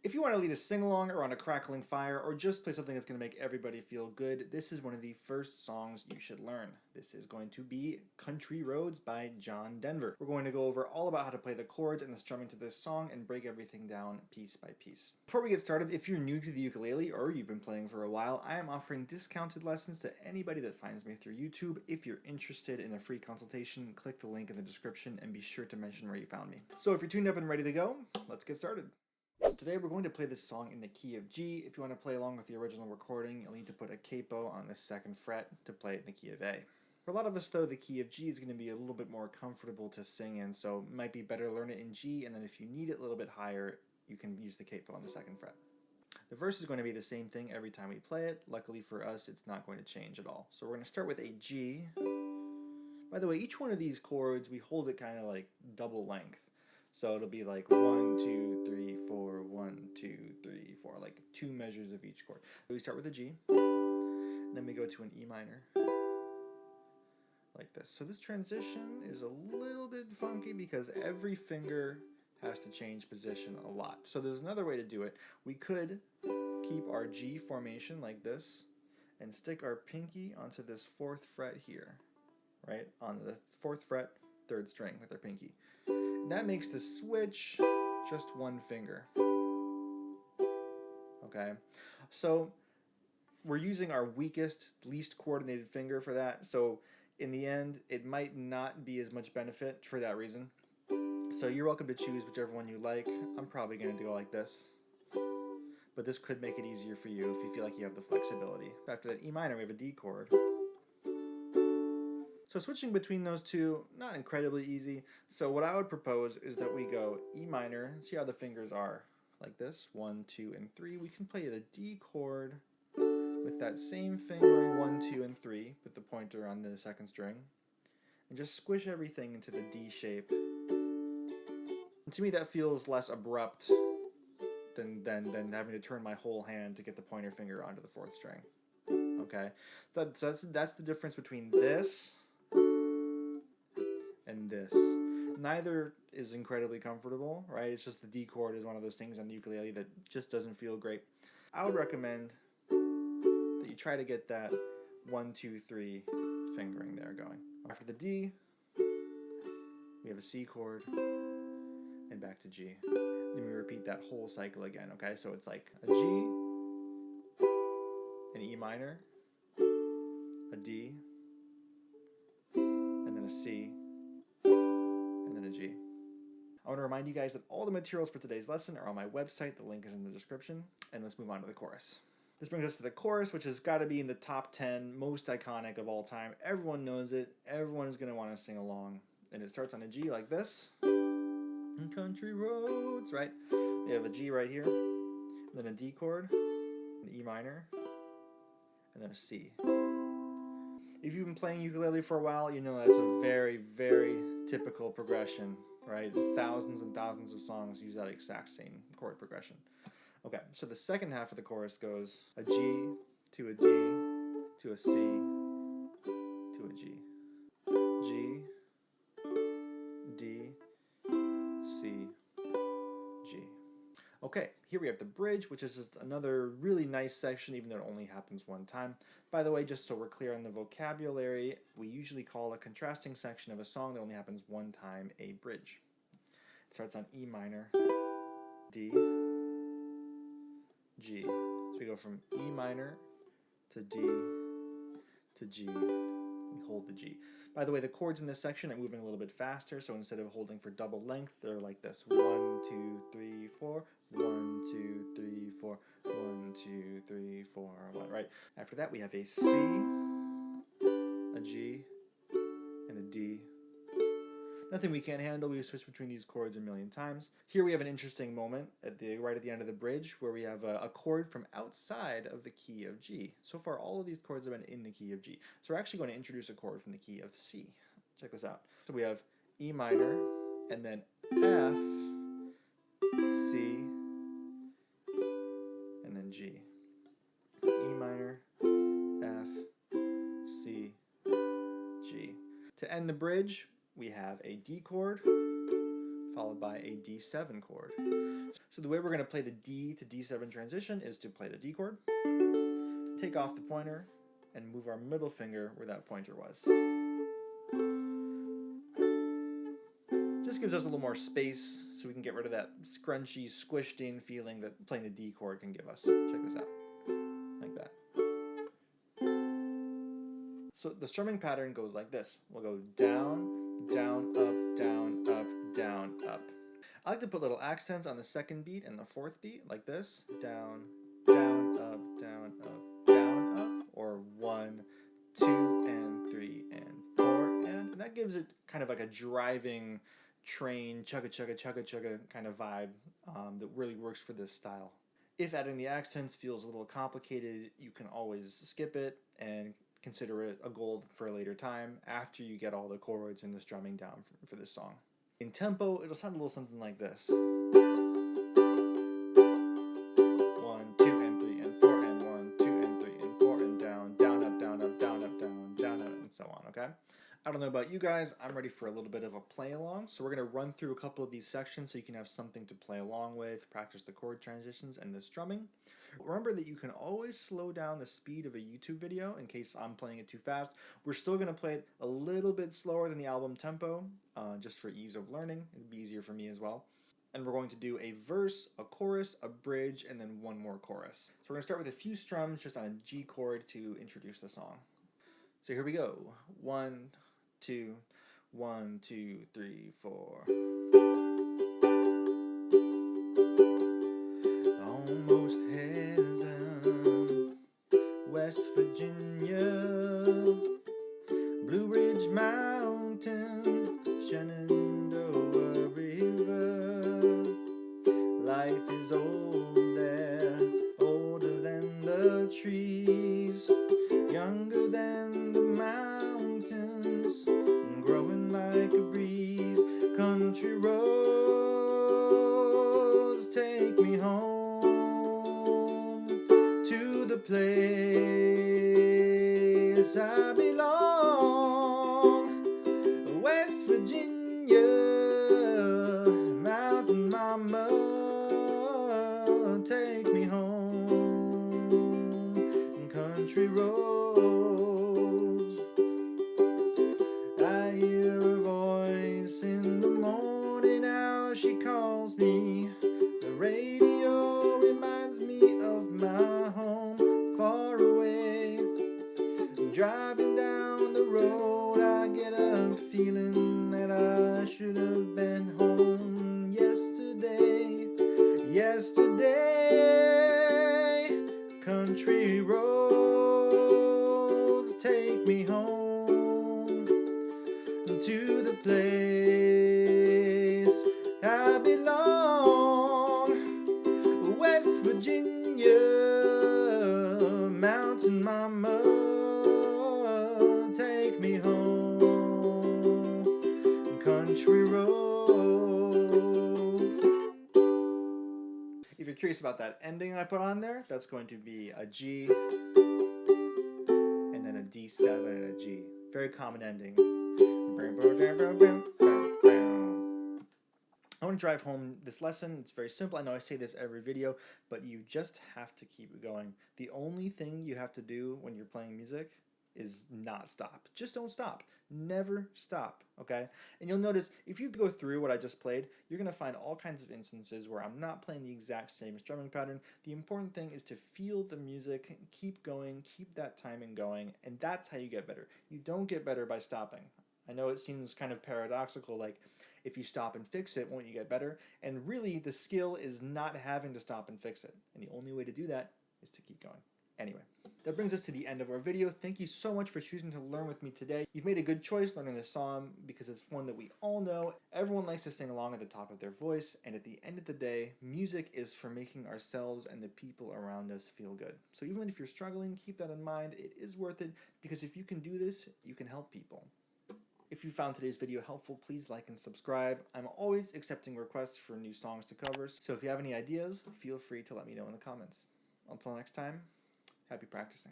If you want to lead a sing-along around a crackling fire or just play something that's going to make everybody feel good, this is one of the first songs you should learn. This is going to be Country Roads by John Denver. We're going to go over all about how to play the chords and the strumming to this song and break everything down piece by piece. Before we get started, if you're new to the ukulele or you've been playing for a while, I am offering discounted lessons to anybody that finds me through YouTube. If you're interested in a free consultation, click the link in the description and be sure to mention where you found me. So if you're tuned up and ready to go, let's get started. So today we're going to play this song in the key of G. If you want to play along with the original recording, you'll need to put a capo on the 2nd fret to play it in the key of A. For a lot of us though, the key of G is going to be a little bit more comfortable to sing in, so it might be better to learn it in G, and then if you need it a little bit higher, you can use the capo on the 2nd fret. The verse is going to be the same thing every time we play it. Luckily for us, it's not going to change at all. So we're going to start with a G. By the way, each one of these chords, we hold it kind of like double length. So it'll be like 1, 2, 3, 4, 1, 2, 3, 4, like 2 measures of each chord. So we start with a G, then we go to an E minor, like this. So this transition is a little bit funky because every finger has to change position a lot. So there's another way to do it. We could keep our G formation like this and stick our pinky onto this 4th fret here, right? On the 4th fret, 3rd string with our pinky. That makes the switch just 1 finger. Okay, so we're using our weakest, least coordinated finger for that. So in the end, it might not be as much benefit for that reason. So you're welcome to choose whichever one you like. I'm probably going to go like this. But this could make it easier for you if you feel like you have the flexibility. After that E minor, we have a D chord. So switching between those two, not incredibly easy. So what I would propose is that we go E minor, see how the fingers are, like this, 1, 2, and 3. We can play the D chord with that same fingering 1, 2, and 3 with the pointer on the 2nd string, and just squish everything into the D shape. And to me that feels less abrupt than having to turn my whole hand to get the pointer finger onto the 4th string. Okay, so that's the difference between this and this. Neither is incredibly comfortable, right? It's just the D chord is one of those things on the ukulele that just doesn't feel great. I would recommend that you try to get that 1, 2, 3 fingering there going. After the D, we have a C chord, and back to G. Then we repeat that whole cycle again, okay? So it's like a G, an E minor, a D, and then a C, and then a G. I want to remind you guys that all the materials for today's lesson are on my website. The link is in the description. And let's move on to the chorus. This brings us to the chorus, which has got to be in the top 10 most iconic of all time. Everyone knows it. Everyone is going to want to sing along. And it starts on a G like this. Country roads, right? We have a G right here, and then a D chord, an E minor, and then a C. If you've been playing ukulele for a while, you know that's a very, very typical progression, right? Thousands and thousands of songs use that exact same chord progression. Okay, so the second half of the chorus goes a G to a D to a C to a G. G, D, C, G. Okay, here we have the bridge, which is just another really nice section, even though it only happens one time. By the way, just so we're clear on the vocabulary, we usually call a contrasting section of a song that only happens one time a bridge. It starts on E minor, D, G. So we go from E minor to D to G. We hold the G. By the way, the chords in this section are moving a little bit faster, so instead of holding for double length, they're like this. 1, 2, 3, 4, 1, 2, 3, 4, 1, 2, 3, 4, 1, right? After that, we have a C, a G, and a D. Nothing we can't handle. We switch between these chords a million times. Here we have an interesting moment right at the end of the bridge where we have a chord from outside of the key of G. So far, all of these chords have been in the key of G. So we're actually going to introduce a chord from the key of C. Check this out. So we have E minor, and then F, C, and then G. E minor, F, C, G. To end the bridge, we have a D chord, followed by a D7 chord. So the way we're going to play the D to D7 transition is to play the D chord, take off the pointer, and move our middle finger where that pointer was. Just gives us a little more space so we can get rid of that scrunchy, squished in feeling that playing the D chord can give us. Check this out. Like that. So the strumming pattern goes like this. We'll go down, down, up, down, up, down, up. I like to put little accents on the second beat and the fourth beat like this. Down, down, up, down, up, down, up. Or 1, 2, and 3, and 4, and that gives it kind of like a driving train, chugga chugga chugga chugga kind of vibe that really works for this style. If adding the accents feels a little complicated, you can always skip it and consider it a goal for a later time after you get all the chords and the strumming down for this song. In tempo, it'll sound a little something like this. 1, 2, and 3, and 4, and 1, 2, and 3, and 4, and down, down, up, down, up, down, up, down, down, up, and so on, okay? I don't know about you guys, I'm ready for a little bit of a play along, so we're going to run through a couple of these sections so you can have something to play along with, practice the chord transitions and the strumming. Remember that you can always slow down the speed of a YouTube video in case I'm playing it too fast. We're still going to play it a little bit slower than the album tempo, just for ease of learning. It'll be easier for me as well. And we're going to do a verse, a chorus, a bridge, and then one more chorus. So we're going to start with a few strums just on a G chord to introduce the song. So here we go. 1, 2, 1, 2, 3, 4. Almost heaven, West Virginia, Blue Ridge Mountain, Shenandoah River. Life is old there, older than the trees, younger than the mountains, growing like a breeze. Country roads take me home to the place I belong. West Virginia, mountain mama, take me home. Country roads, I hear a voice in the morning, how she calls me. The radio reminds me of my home far away. Driving down the road, I get a feeling that I should have been home yesterday. Yesterday, country roads take me home to the place I belong. West Virginia, mountain mama, take me home. Country road. If you're curious about that ending I put on there, that's going to be a G and then a D7 and a G. Very common ending. I want to drive home this lesson. It's very simple. I know I say this every video, but you just have to keep it going. The only thing you have to do when you're playing music is not stop. Just don't stop. Never stop, okay? And you'll notice if you go through what I just played, you're going to find all kinds of instances where I'm not playing the exact same strumming pattern. The important thing is to feel the music, keep going, keep that timing going, and that's how you get better. You don't get better by stopping. I know it seems kind of paradoxical, like if you stop and fix it, won't you get better? And really, the skill is not having to stop and fix it. And the only way to do that is to keep going. Anyway, that brings us to the end of our video. Thank you so much for choosing to learn with me today. You've made a good choice learning this song because it's one that we all know. Everyone likes to sing along at the top of their voice, and at the end of the day, music is for making ourselves and the people around us feel good. So even if you're struggling, keep that in mind. It is worth it because if you can do this, you can help people. If you found today's video helpful, please like and subscribe. I'm always accepting requests for new songs to cover, so if you have any ideas, feel free to let me know in the comments. Until next time, happy practicing.